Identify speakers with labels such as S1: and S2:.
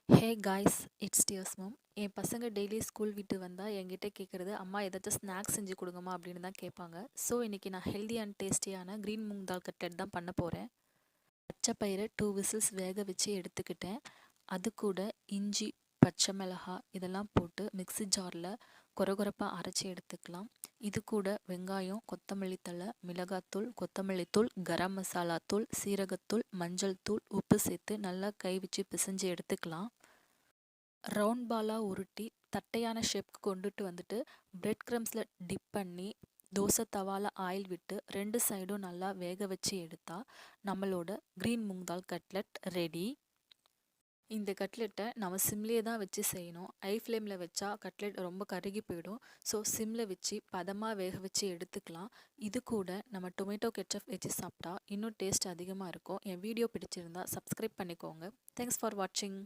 S1: Hey guys, it's dears mom. என் பசங்க daily school விட்டு வந்தால் என்கிட்ட கேட்குறது, அம்மா ஏதாச்சும் ஸ்நாக்ஸ் செஞ்சு கொடுங்கம்மா அப்படின்னு தான் கேட்பாங்க. ஸோ இன்றைக்கி நான் ஹெல்தி அண்ட் டேஸ்டியான க்ரீன் மூங் தால் கட்லெட் தான் பண்ண போகிறேன். பச்சை பயிரை 2 விசில்ஸ் வேக வச்சு எடுத்துக்கிட்டேன். அது கூட இஞ்சி, பச்சை மிளகாய் இதெல்லாம் போட்டு மிக்ஸி ஜாரில் கொரகொரப்பாக அரைச்சி எடுத்துக்கலாம். இது கூட வெங்காயம், கொத்தமல்லி தழை, மிளகாத்தூள், கொத்தமல்லி தூள், கரம் மசாலா தூள், சீரகத்தூள், மஞ்சள் தூள், உப்பு சேர்த்து நல்லா கை வச்சு பிசைஞ்சு எடுத்துக்கலாம். ரவுண்ட் பாலாக உருட்டி தட்டையான ஷேப்க்கு கொண்டுட்டு வந்துட்டு பிரெட் க்ரம்ஸில் டிப் பண்ணி தோசை தவால ஆயில் விட்டு 2 சைடும் நல்லா வேக வச்சு எடுத்தா நம்மளோட க்ரீன் மூங் தால் கட்லெட் ரெடி. இந்த கட்லெட்டை நம்ம சிம்லேயே தான் வச்சு செய்யணும். ஐ ஃப்ளேமில் வச்சா கட்லெட் ரொம்ப கருகி போயிடும். ஸோ சிம்மில் வச்சு பதமாக வேக வச்சு எடுத்துக்கலாம். இது கூட நம்ம டொமேட்டோ கெச்சப் வச்சு சாப்பிட்டா இன்னும் டேஸ்ட் அதிகமாக இருக்கும். என் வீடியோ பிடிச்சிருந்தா சப்ஸ்கிரைப் பண்ணிக்கோங்க. தேங்க்ஸ் ஃபார் வாட்சிங்.